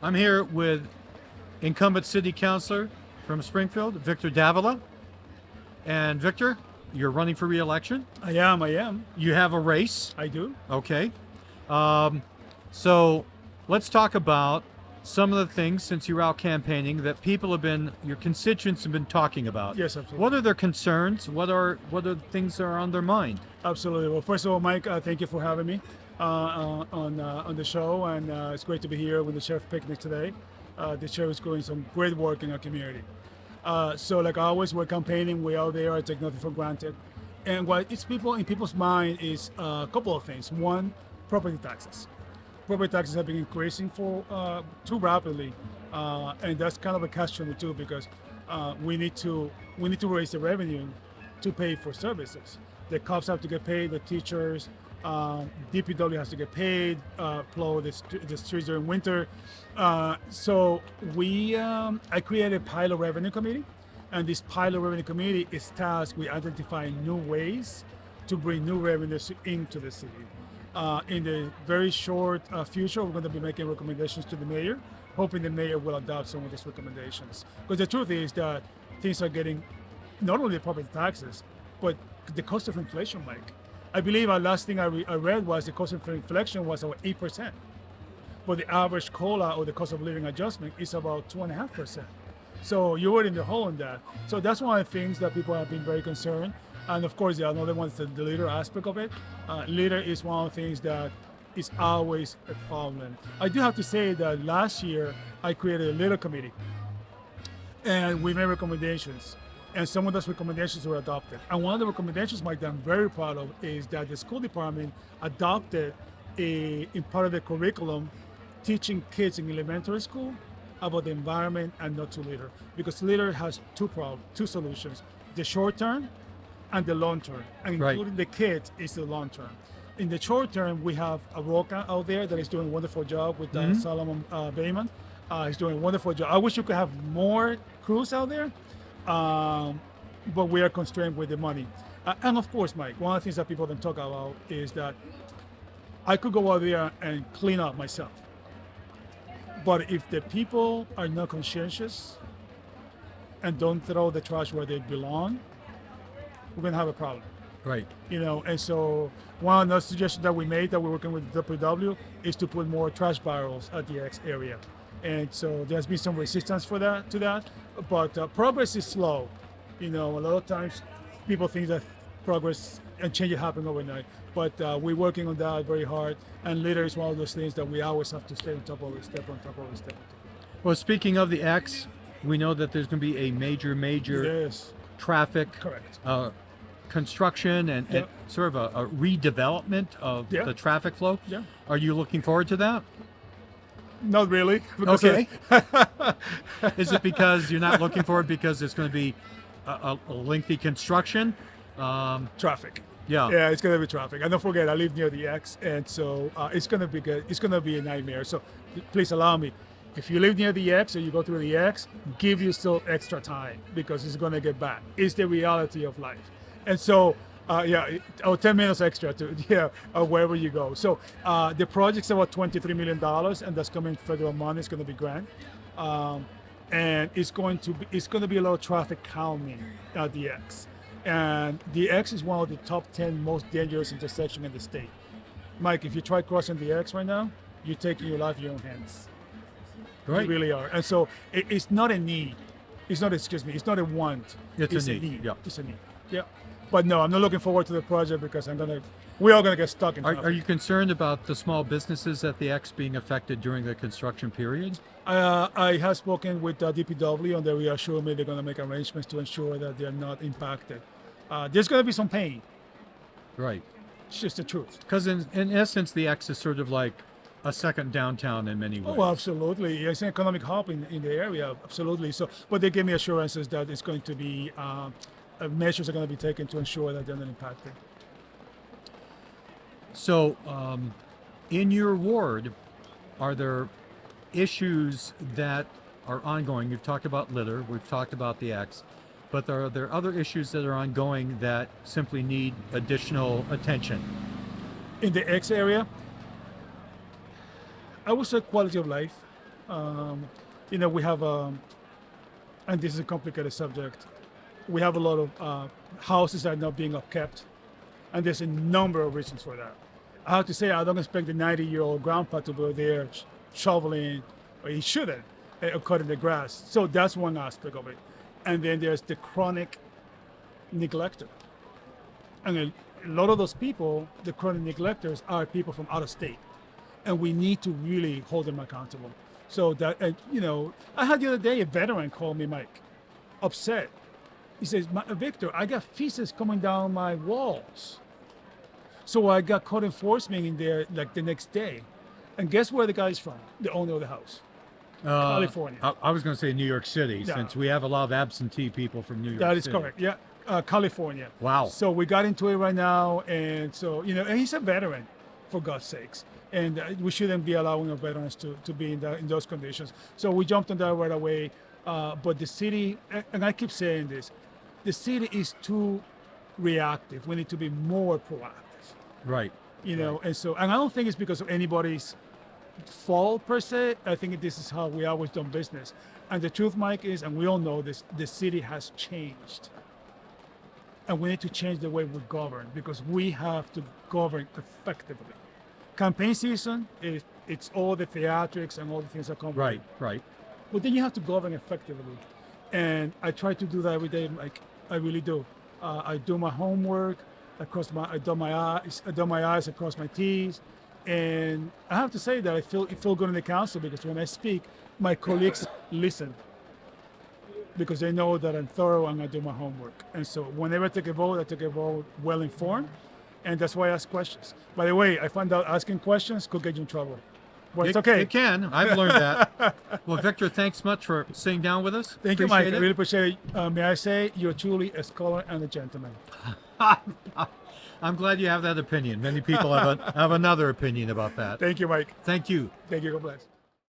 I'm here with incumbent city councilor from Springfield, Victor Davila. And Victor, you're running for re-election. I am. You have a race. I do. Okay. So let's talk about some of the things since you were out campaigning that your constituents have been talking about. Yes, absolutely. What are their concerns? What are the things that are on their mind? Absolutely. Well, first of all, Mike, thank you for having me on the show, and it's great to be here with the Sheriff Picnic today. The sheriff is doing some great work in our community. So, like always, we're campaigning. We're out there. I take nothing for granted. And what it's in people's mind is a couple of things. One, property taxes. Property taxes have been increasing for too rapidly, and that's kind of a catch-22 because we need to raise the revenue to pay for services. The cops have to get paid, the teachers, DPW has to get paid, plow the streets during winter. So I created a pilot revenue committee, and this pilot revenue committee is tasked with identifying new ways to bring new revenues into the city. In the very short future, we're going to be making recommendations to the mayor, hoping the mayor will adopt some of these recommendations. Because the truth is that things are getting, not only the property taxes, but the cost of inflation, Mike. I believe our last thing I read was the cost of inflation was about 8%. But the average COLA, or the cost of living adjustment, is about 2.5%. So you're in the hole in that. So that's one of the things that people have been very concerned. And of course, the another one is the litter aspect of it. Litter is one of the things that is always a problem. I do have to say that last year I created a litter committee, and we made recommendations, and some of those recommendations were adopted. And one of the recommendations, Mike, that I'm very proud of is that the school department adopted in part of the curriculum, teaching kids in elementary school about the environment and not to litter, because litter has two solutions: the short term and the long term, and including the kids is the long term. In the short term, we have a Roca out there that is doing a wonderful job with Solomon Bayman. He's doing a wonderful job. I wish you could have more crews out there, but we are constrained with the money. And of course, Mike, one of the things that people don't talk about is that I could go out there and clean up myself. But if the people are not conscientious and don't throw the trash where they belong, we're going to have a problem. Right. And so one of the suggestions that we made that we're working with DPW is to put more trash barrels at the X area. And so there's been some resistance to that, but progress is slow. A lot of times people think that progress and change happen overnight, but we're working on that very hard, and litter is one of those things that we always have to stay on top of, step on top of. Well, speaking of the X, we know that there's going to be a major Yes. traffic Correct. construction and sort of a redevelopment of the traffic flow. Yeah. Are you looking forward to that? Not really. Okay. Is it because you're not looking forward because it's going to be a lengthy construction? Traffic. Yeah. Yeah, it's going to be traffic. And don't forget, I live near the X, and so it's going to be good. It's going to be a nightmare. So please allow me. If you live near the X or you go through the X, give yourself extra time because it's going to get bad. It's the reality of life. And so, 10 minutes extra to wherever you go. So the project's about $23 million, and that's coming federal money. It's going to be grant, and it's going to be a lot of traffic calming at the X. And the X is one of the top 10 most dangerous intersections in the state. Mike, if you try crossing the X right now, you're taking your life in your own hands. Right. You really are. And so it's not a need. It's not a want. It's a need. Yeah. It's a need. Yeah. But no, I'm not looking forward to the project because we're all going to get stuck in traffic. Are you concerned about the small businesses at the X being affected during the construction period? I have spoken with DPW, and they reassure me they're going to make arrangements to ensure that they're not impacted. There's going to be some pain. Right. It's just the truth. Because in essence, the X is sort of like a second downtown in many ways. Oh, absolutely. It's an economic hub in the area, absolutely. So, but they gave me assurances that it's going to be, measures are going to be taken to ensure that they're not impacted. So, in your ward, are there issues that are ongoing? You've talked about litter, we've talked about the X, but are there other issues that are ongoing that simply need additional attention? In the X area, I would say quality of life. We have, and this is a complicated subject, we have a lot of houses that are not being upkept, and there's a number of reasons for that. I have to say, I don't expect the 90-year-old grandpa to be there shoveling, or he shouldn't, or cutting the grass. So that's one aspect of it. And then there's the chronic neglector. And a lot of those people, the chronic neglectors, are people from out of state. And we need to really hold them accountable. So that, I had the other day a veteran call me, Mike, upset. He says, Victor, I got feces coming down my walls. So I got code enforcement in there like the next day. And guess where the guy's from? The owner of the house. California. I was going to say New York City, Yeah. since we have a lot of absentee people from New York That City. is correct. Yeah. California. Wow. So we got into it right now. And so, and he's a veteran, for God's sakes. And we shouldn't be allowing our veterans to be in those conditions. So we jumped on that right away. But the city, and I keep saying this, the city is too reactive. We need to be more proactive. Right. And I don't think it's because of anybody's fault per se. I think this is how we always done business. And the truth, Mike, is, and we all know this, the city has changed. And we need to change the way we govern, because we have to govern effectively. Campaign season, it's all the theatrics and all the things that come with it. Right. But then you have to govern effectively. And I try to do that every day, Mike. I really do. I do my homework. I dot my I's, I cross my T's, and I have to say that I feel good in the council, because when I speak, my colleagues listen, because they know that I'm thorough and I do my homework. And so whenever I take a vote well informed, and that's why I ask questions. By the way, I found out asking questions could get you in trouble. But it's okay. It can. I've learned that. Well, Victor, thanks much for sitting down with us. Thank you, Mike. Appreciate I it. really appreciate it. May I say, you're truly a scholar and a gentleman. I'm glad you have that opinion. Many people have another opinion about that. Thank you, Mike. Thank you. Thank you. God bless.